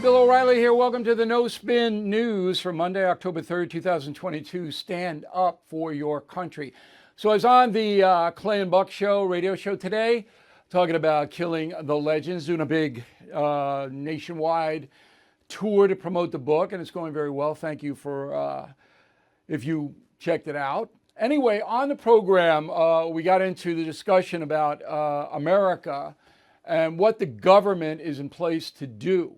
Bill O'Reilly here. Welcome to the No Spin News for Monday, October 3rd, 2022. Stand up for your country. So I was on the Clay and Buck show, radio show today, talking about killing the legends, doing a big nationwide tour to promote the book, and it's going very well. Thank you for if you checked it out. Anyway, on the program, we got into the discussion about America and what the government is in place to do.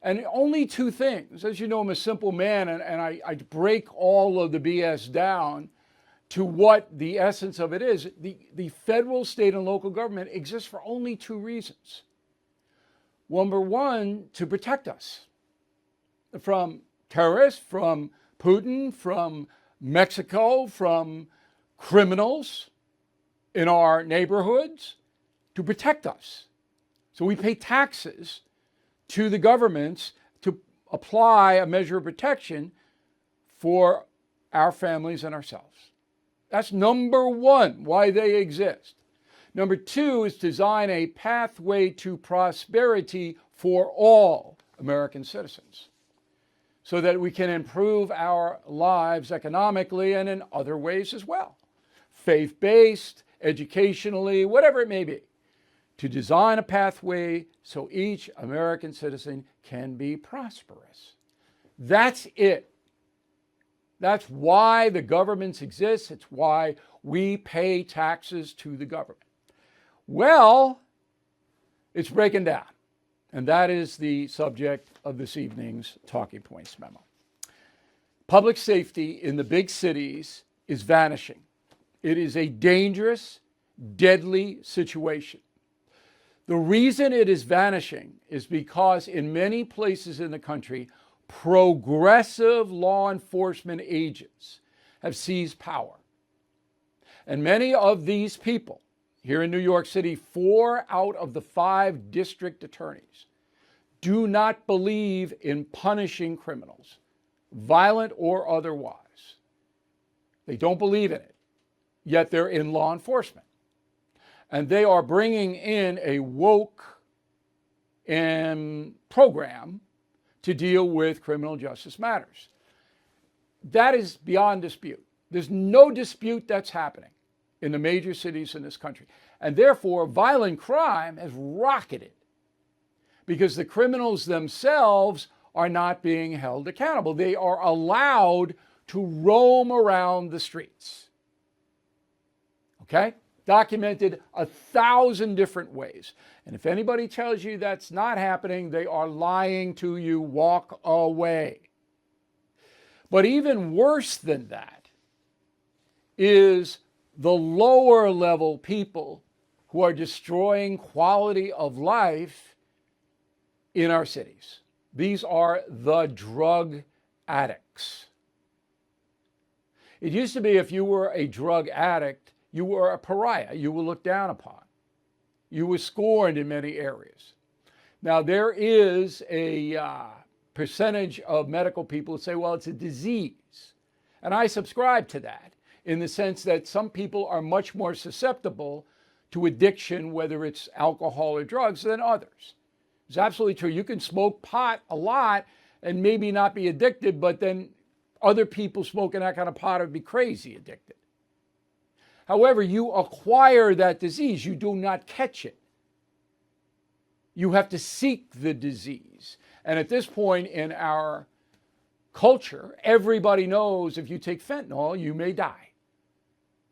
And only two things. As you know, I'm a simple man, and I break all of the BS down to what the essence of it is. The federal, state, and local government exists for only two reasons. Number one, to protect us from terrorists, from Putin, from Mexico, from criminals in our neighborhoods, to protect us. So we pay taxes to the governments to apply a measure of protection for our families and ourselves. That's number one, why they exist. Number two is design a pathway to prosperity for all American citizens so that we can improve our lives economically and in other ways as well. Faith-based, educationally, whatever it may be. To design a pathway so each American citizen can be prosperous. That's it. That's why the governments exist. It's why we pay taxes to the government. Well, it's breaking down. And that is the subject of this evening's Talking Points Memo. Public safety in the big cities is vanishing. It is a dangerous, deadly situation. The reason it is vanishing is because in many places in the country, progressive law enforcement agents have seized power. And many of these people, here in New York City, 4 out of the 5 district attorneys do not believe in punishing criminals, violent or otherwise. They don't believe in it, yet they're in law enforcement. And they are bringing in a woke program to deal with criminal justice matters. That is beyond dispute. There's no dispute that's happening in the major cities in this country. And therefore, violent crime has rocketed because the criminals themselves are not being held accountable. They are allowed to roam around the streets. Okay? Documented 1,000 different ways. And if anybody tells you that's not happening, they are lying to you. Walk away. But even worse than that is the lower level people who are destroying quality of life in our cities. These are the drug addicts. It used to be if you were a drug addict, you were a pariah. You were looked down upon. You were scorned in many areas. Now, there is a percentage of medical people who say, well, it's a disease. And I subscribe to that in the sense that some people are much more susceptible to addiction, whether it's alcohol or drugs, than others. It's absolutely true. You can smoke pot a lot and maybe not be addicted, but then other people smoking that kind of pot would be crazy addicted. However, you acquire that disease. You do not catch it. You have to seek the disease. And at this point in our culture, everybody knows if you take fentanyl, you may die.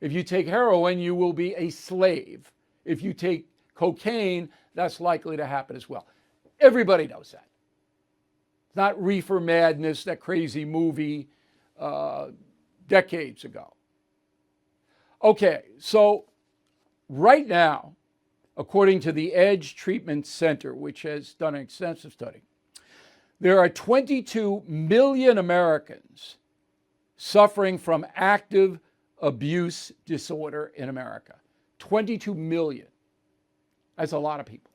If you take heroin, you will be a slave. If you take cocaine, that's likely to happen as well. Everybody knows that. It's not Reefer Madness, that crazy movie decades ago. Okay, so right now, according to the Edge Treatment Center, which has done an extensive study, there are 22 million Americans suffering from active abuse disorder in America. 22 million. That's a lot of people.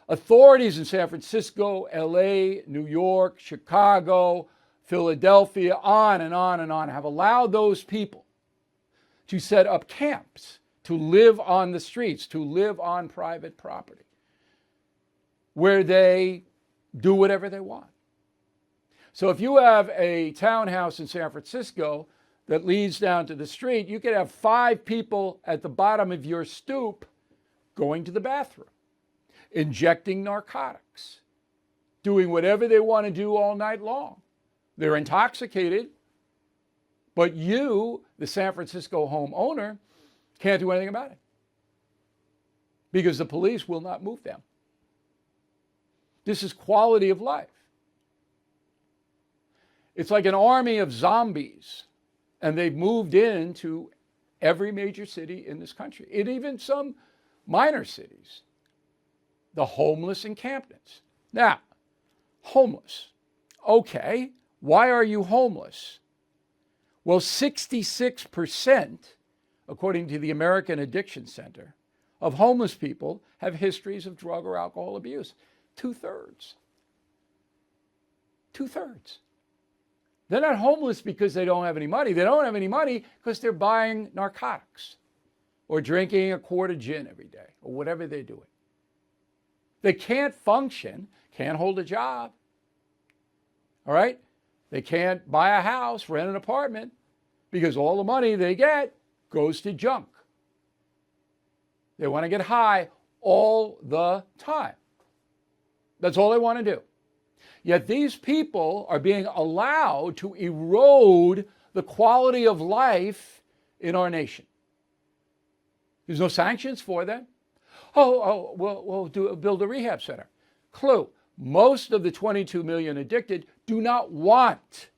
Authorities in San Francisco, LA, New York, Chicago, Philadelphia, on and on and on, have allowed those people to set up camps, to live on the streets, to live on private property, where they do whatever they want. So if you have a townhouse in San Francisco that leads down to the street, you could have 5 people at the bottom of your stoop going to the bathroom, injecting narcotics, doing whatever they want to do all night long. They're intoxicated, but you, the San Francisco homeowner, can't do anything about it because the police will not move them. This is quality of life. It's like an army of zombies, and they've moved into every major city in this country, and even some minor cities. The homeless encampments. Now, homeless. Okay, why are you homeless? Well, 66%, according to the American Addiction Center, of homeless people have histories of drug or alcohol abuse. 2/3. 2/3. They're not homeless because they don't have any money. They don't have any money because they're buying narcotics or drinking a quart of gin every day or whatever they're doing. They can't function, can't hold a job. All right? They can't buy a house, rent an apartment, because all the money they get goes to junk. They want to get high all the time. That's all they want to do. Yet these people are being allowed to erode the quality of life in our nation. There's no sanctions for them. We'll build a rehab center. Clue, most of the 22 million addicted do not want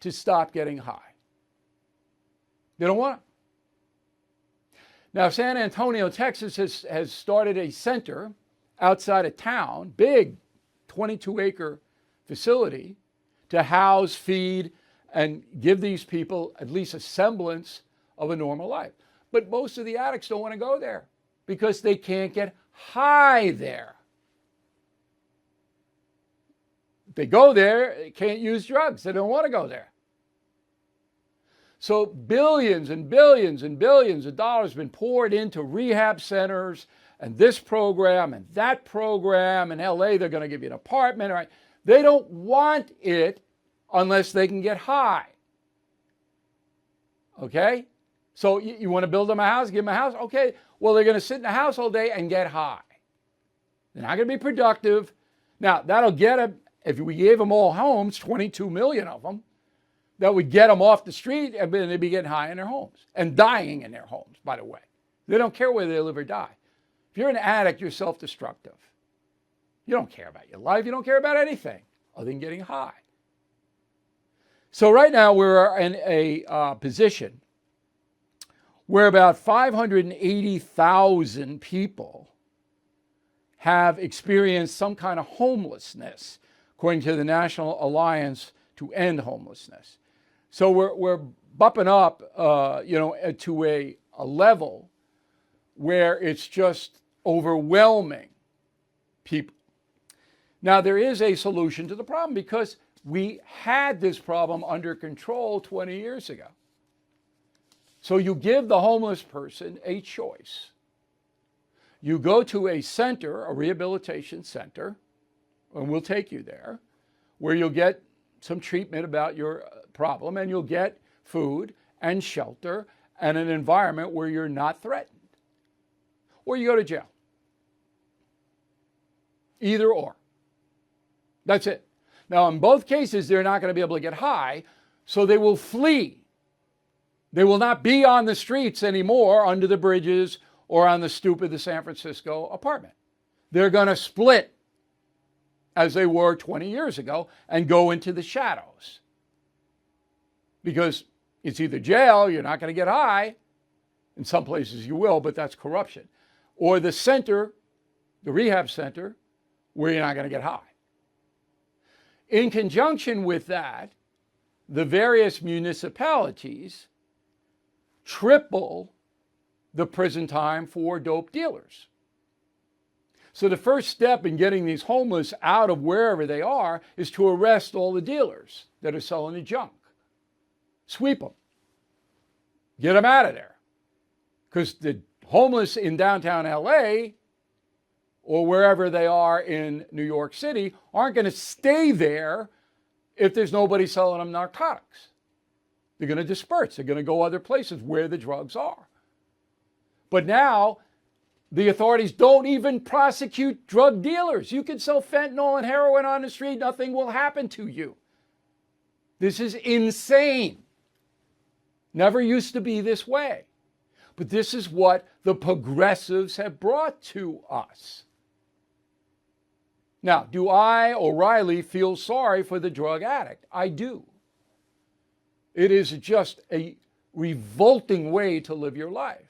to stop getting high. They don't want it. Now, San Antonio, Texas has started a center outside of town, big 22-acre facility, to house, feed, and give these people at least a semblance of a normal life. But most of the addicts don't want to go there because they can't get high there. They go there, they can't use drugs. They don't want to go there. So billions and billions and billions of dollars have been poured into rehab centers and this program and that program. In LA, they're going to give you an apartment. Right? They don't want it unless they can get high. Okay? So you want to build them a house, give them a house? Okay, well, they're going to sit in the house all day and get high. They're not going to be productive. Now, that'll get them, if we gave them all homes, 22 million of them, that would get them off the street and they'd be getting high in their homes and dying in their homes, by the way. They don't care whether they live or die. If you're an addict, you're self-destructive. You don't care about your life. You don't care about anything other than getting high. So right now we're in a position where about 580,000 people have experienced some kind of homelessness, according to the National Alliance to End Homelessness. So we're bumping up, to a level where it's just overwhelming people. Now, there is a solution to the problem because we had this problem under control 20 years ago. So you give the homeless person a choice. You go to a center, a rehabilitation center, and we'll take you there, where you'll get some treatment about your problem, and you'll get food and shelter and an environment where you're not threatened. Or you go to jail. Either or. That's it. Now, in both cases, they're not going to be able to get high, so they will flee. They will not be on the streets anymore, under the bridges or on the stoop of the San Francisco apartment. They're going to split, as they were 20 years ago, and go into the shadows. Because it's either jail, you're not going to get high. In some places you will, but that's corruption. Or the center, the rehab center, where you're not going to get high. In conjunction with that, the various municipalities triple the prison time for dope dealers. So the first step in getting these homeless out of wherever they are is to arrest all the dealers that are selling the junk. Sweep them. Get them out of there. Because the homeless in downtown LA or wherever they are in New York City aren't going to stay there if there's nobody selling them narcotics. They're going to disperse. They're going to go other places where the drugs are. But now the authorities don't even prosecute drug dealers. You can sell fentanyl and heroin on the street. Nothing will happen to you. This is insane. Never used to be this way. But this is what the progressives have brought to us. Now, do I, O'Reilly, feel sorry for the drug addict? I do. It is just a revolting way to live your life.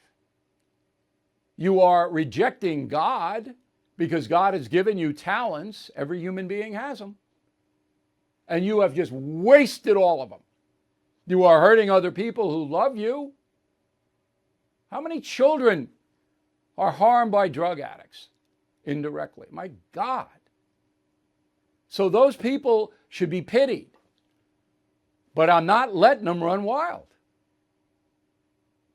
You are rejecting God because God has given you talents. Every human being has them. And you have just wasted all of them. You are hurting other people who love you. How many children are harmed by drug addicts indirectly? My God. So those people should be pitied. But I'm not letting them run wild.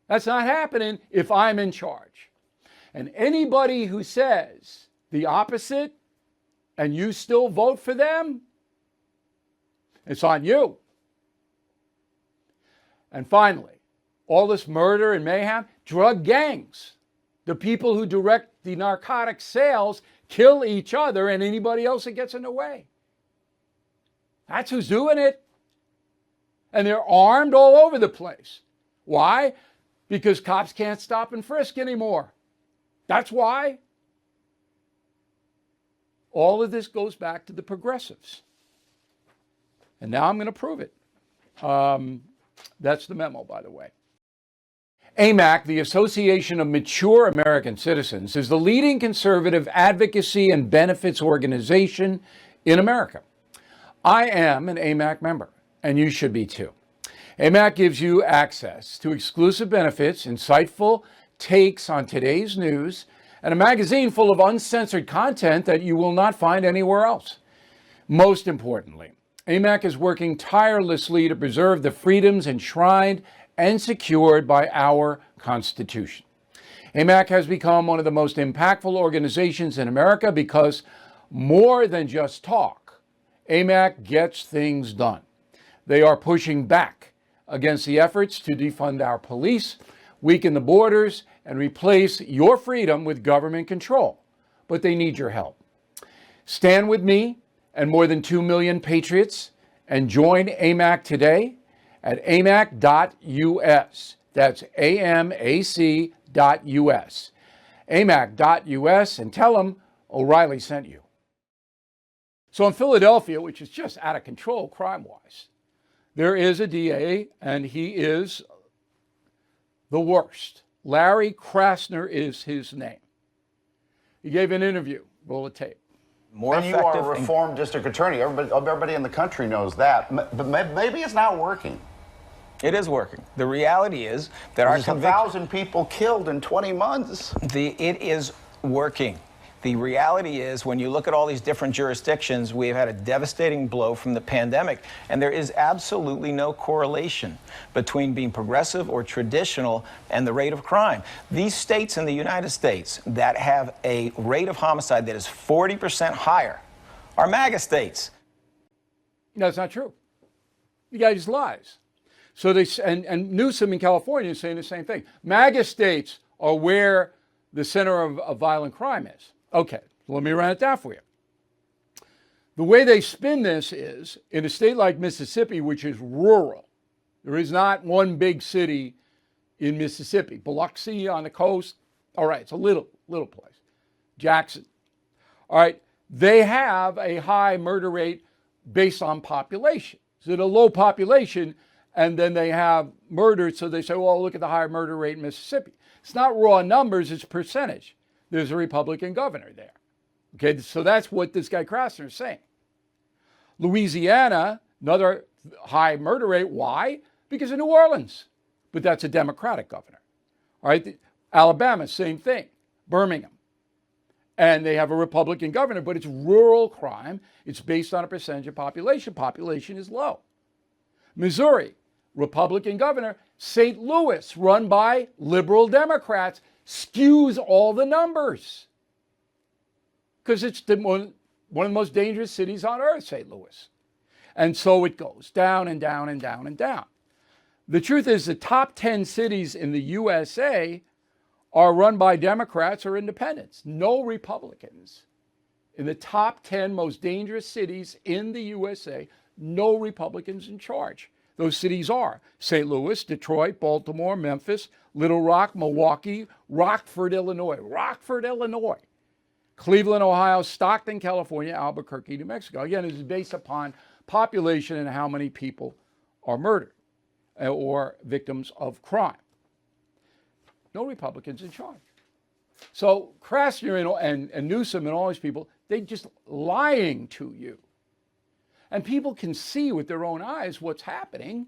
That's not happening if I'm in charge. And anybody who says the opposite and you still vote for them, it's on you. And finally, all this murder and mayhem, drug gangs, the people who direct the narcotic sales, kill each other and anybody else that gets in the way. That's who's doing it. And they're armed all over the place. Why? Because cops can't stop and frisk anymore. That's why. All of this goes back to the progressives. And now I'm going to prove it. That's the memo, by the way. AMAC, the Association of Mature American Citizens, is the leading conservative advocacy and benefits organization in America. I am an AMAC member, and you should be too. AMAC gives you access to exclusive benefits, insightful takes on today's news, and a magazine full of uncensored content that you will not find anywhere else. Most importantly, AMAC is working tirelessly to preserve the freedoms enshrined and secured by our Constitution. AMAC has become one of the most impactful organizations in America because more than just talk, AMAC gets things done. They are pushing back against the efforts to defund our police, weaken the borders, and replace your freedom with government control. But they need your help. Stand with me and more than 2 million patriots and join AMAC today at amac.us. That's AMAC.us. amac.us, and tell them O'Reilly sent you. So in Philadelphia, which is just out of control crime-wise, there is a DA, and he is the worst. Larry Krasner is his name. He gave an interview. Roll the tape. More and effective. You are a reformed district attorney. Everybody in the country knows that. But maybe it's not working. It is working. The reality is that there's 1,000 people killed in 20 months. It is working. The reality is, when you look at all these different jurisdictions, we've had a devastating blow from the pandemic, and there is absolutely no correlation between being progressive or traditional and the rate of crime. These states in the United States that have a rate of homicide that is 40% higher are MAGA states. No, that's not true. The guy just lies. So they and Newsom in California is saying the same thing. MAGA states are where the center of violent crime is. Okay, let me run it down for you. The way they spin this is, in a state like Mississippi, which is rural, there is not one big city in Mississippi. Biloxi on the coast, all right, it's a little place. Jackson, all right, they have a high murder rate based on population. So the low population, and then they have murder, so they say, well, look at the higher murder rate in Mississippi. It's not raw numbers, it's percentage. There's a Republican governor there. Okay, so that's what this guy Krasner is saying. Louisiana, another high murder rate. Why? Because of New Orleans. But that's a Democratic governor. All right, Alabama, same thing. Birmingham. And they have a Republican governor, but it's rural crime. It's based on a percentage of population. Population is low. Missouri, Republican governor. St. Louis, run by liberal Democrats, skews all the numbers. because it's one of the most dangerous cities on earth, St. Louis. And so it goes down and down and down and down. The truth is the top 10 cities in the USA are run by Democrats or independents, no Republicans. In the top 10 most dangerous cities in the USA, no Republicans in charge. Those cities are St. Louis, Detroit, Baltimore, Memphis, Little Rock, Milwaukee, Rockford, Illinois, Cleveland, Ohio, Stockton, California, Albuquerque, New Mexico. Again, it is based upon population and how many people are murdered or victims of crime. No Republicans in charge. So Krasner and Newsom and all these people, they're just lying to you. And people can see with their own eyes what's happening.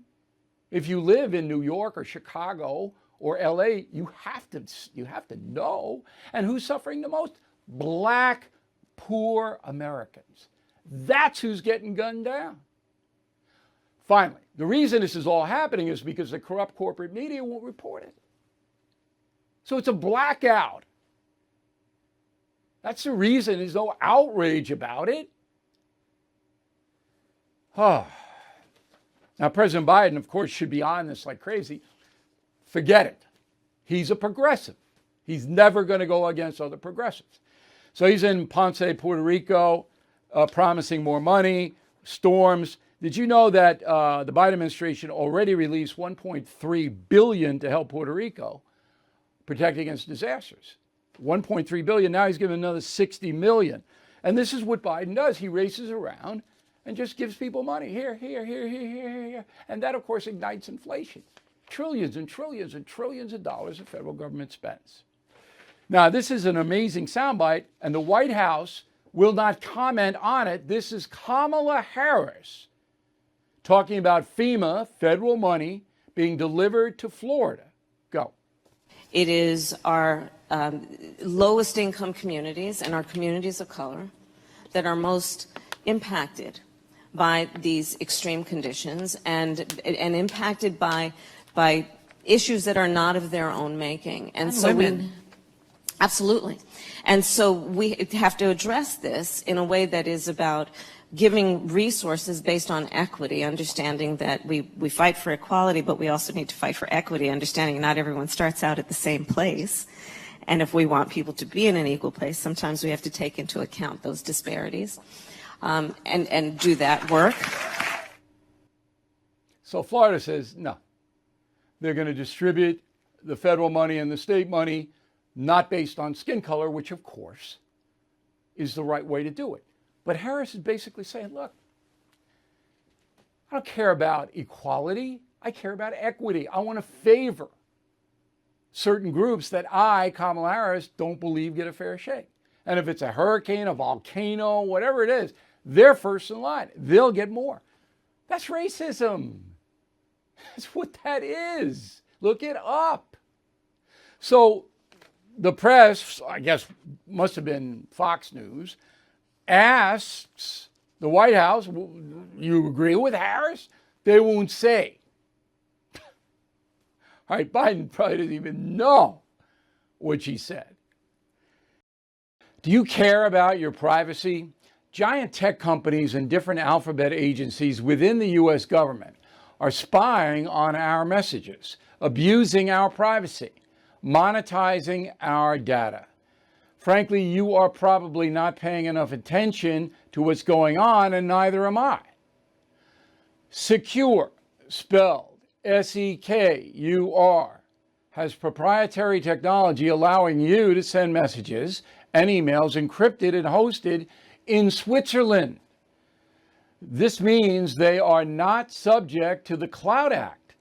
If you live in New York or Chicago or LA, you have to know. And who's suffering the most? Black, poor Americans. That's who's getting gunned down. Finally, the reason this is all happening is because the corrupt corporate media won't report it. So it's a blackout. That's the reason there's no outrage about it. Oh. Now, President Biden, of course, should be on this like crazy. Forget it. He's a progressive. He's never going to go against other progressives. So he's in Ponce, Puerto Rico, promising more money, storms. Did you know that the Biden administration already released $1.3 billion to help Puerto Rico protect against disasters? $1.3 billion. Now he's giving another $60 million. And this is what Biden does. He races around and just gives people money. Here. And that, of course, ignites inflation. Trillions and trillions and trillions of dollars the federal government spends. Now, this is an amazing soundbite, and the White House will not comment on it. This is Kamala Harris talking about FEMA, federal money, being delivered to Florida. Go. It is our lowest income communities and our communities of color that are most impacted by these extreme conditions and impacted by issues that are not of their own making. And so absolutely. And so we have to address this in a way that is about giving resources based on equity, understanding that we fight for equality, but we also need to fight for equity, understanding not everyone starts out at the same place. And if we want people to be in an equal place, sometimes we have to take into account those disparities and do that work. So Florida says no. They're going to distribute the federal money and the state money not based on skin color, which, of course, is the right way to do it. But Harris is basically saying, look, I don't care about equality. I care about equity. I want to favor certain groups that I, Kamala Harris, don't believe get a fair shake. And if it's a hurricane, a volcano, whatever it is, they're first in line. They'll get more. That's racism. That's what that is. Look it up. So the press, I guess must have been Fox News, asks the White House, you agree with Harris? They won't say. All right, Biden probably doesn't even know what she said. Do you care about your privacy? Giant tech companies and different alphabet agencies within the U.S. government are spying on our messages, abusing our privacy, monetizing our data. Frankly, you are probably not paying enough attention to what's going on, and neither am I. Secure, spelled S-E-K-U-R, has proprietary technology allowing you to send messages and emails encrypted and hosted in Switzerland. This means they are not subject to the Cloud Act.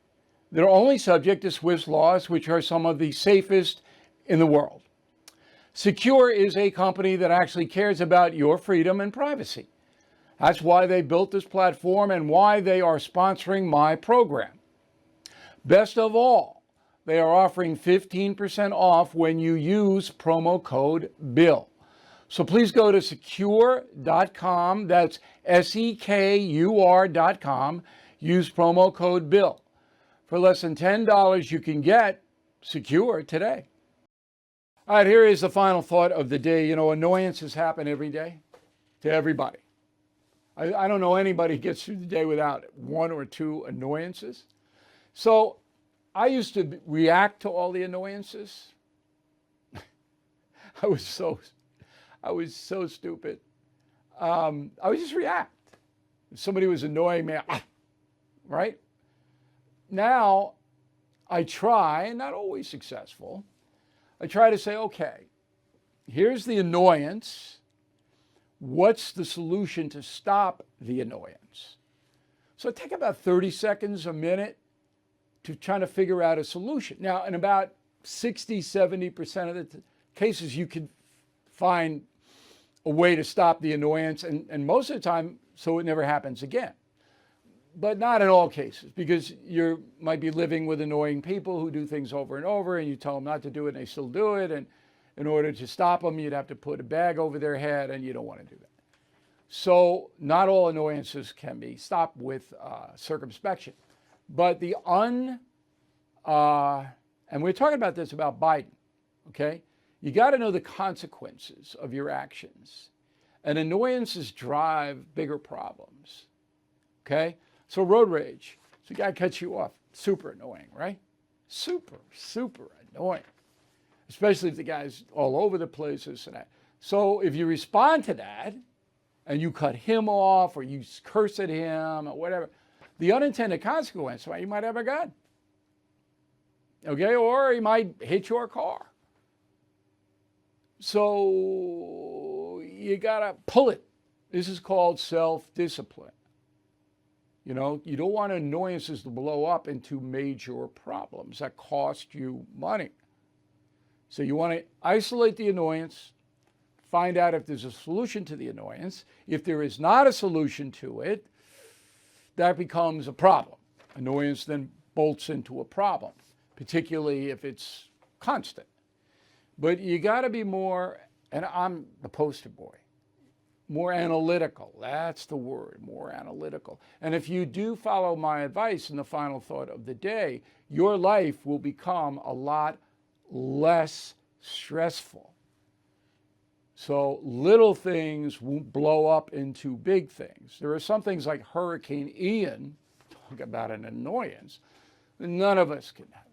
They're only subject to Swiss laws, which are some of the safest in the world. Secure is a company that actually cares about your freedom and privacy. That's why they built this platform and why they are sponsoring my program. Best of all, they are offering 15% off when you use promo code BILL. So please go to secure.com, that's SEKUR.com, use promo code BILL. For less than $10, you can get Secure today. All right, here is the final thought of the day. You know, annoyances happen every day to everybody. I don't know anybody who gets through the day without one or two annoyances. So I used to react to all the annoyances. I was so stupid. I would just react. If somebody was annoying me, right? Now I try, and not always successful, I try to say, okay, here's the annoyance. What's the solution to stop the annoyance? So I take about 30 seconds, a minute to try to figure out a solution. Now, in about 60, 70% of the cases, you can find a way to stop the annoyance, and most of the time, so it never happens again. But not in all cases, because you might be living with annoying people who do things over and over, and you tell them not to do it, and they still do it. And in order to stop them, you'd have to put a bag over their head, and you don't want to do that. So not all annoyances can be stopped with circumspection. But and we're talking about this about Biden, okay? You got to know the consequences of your actions. And annoyances drive bigger problems, okay? So road rage. So a guy cuts you off. Super annoying, right? Super annoying. Especially if the guy's all over the place, this and that. So if you respond to that and you cut him off or you curse at him or whatever, the unintended consequence, well, you might have a gun. Okay, or he might hit your car. So you gotta pull it. This is called self-discipline. You know, you don't want annoyances to blow up into major problems that cost you money. So you want to isolate the annoyance, find out if there's a solution to the annoyance. If there is not a solution to it, that becomes a problem. Annoyance then bolts into a problem, particularly if it's constant. But you got to be more, and I'm the poster boy, more analytical. That's the word, more analytical. And if you do follow my advice in the final thought of the day, your life will become a lot less stressful. So little things won't blow up into big things. There are some things like Hurricane Ian, talk about an annoyance, none of us can have.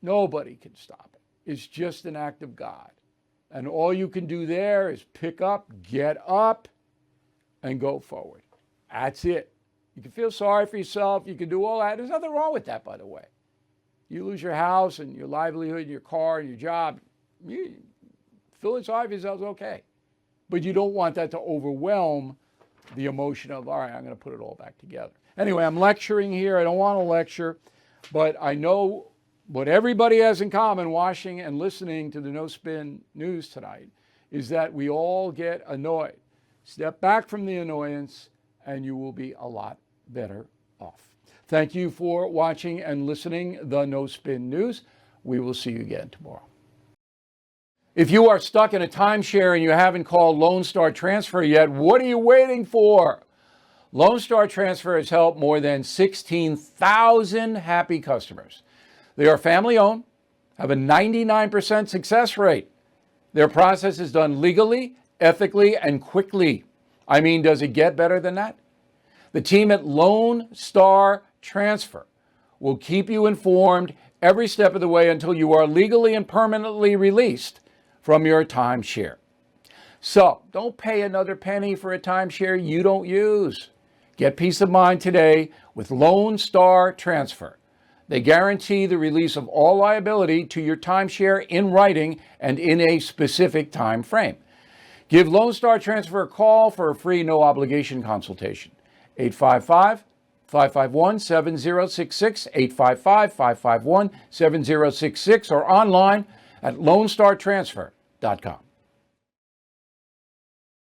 Nobody can stop it. It's just an act of God. And all you can do there is pick up, get up, and go forward. That's it. You can feel sorry for yourself. You can do all that. There's nothing wrong with that, by the way. You lose your house and your livelihood, your car, and your job. You feeling sorry for yourself is okay. But you don't want that to overwhelm the emotion of, all right, I'm going to put it all back together. Anyway, I'm lecturing here. I don't want to lecture, but I know what everybody has in common watching and listening to the No Spin News tonight is that we all get annoyed. Step back from the annoyance and you will be a lot better off. Thank you for watching and listening the No Spin News. We will see you again tomorrow. If you are stuck in a timeshare and you haven't called Lone Star Transfer yet, what are you waiting for? Lone Star Transfer has helped more than 16,000 happy customers. They are family-owned, have a 99% success rate. Their process is done legally, ethically, and quickly. I mean, does it get better than that? The team at Lone Star Transfer will keep you informed every step of the way until you are legally and permanently released from your timeshare. So, don't pay another penny for a timeshare you don't use. Get peace of mind today with Lone Star Transfer. They guarantee the release of all liability to your timeshare in writing and in a specific time frame. Give Lone Star Transfer a call for a free no-obligation consultation. 855-551-7066, 855-551-7066, or online at lonestartransfer.com.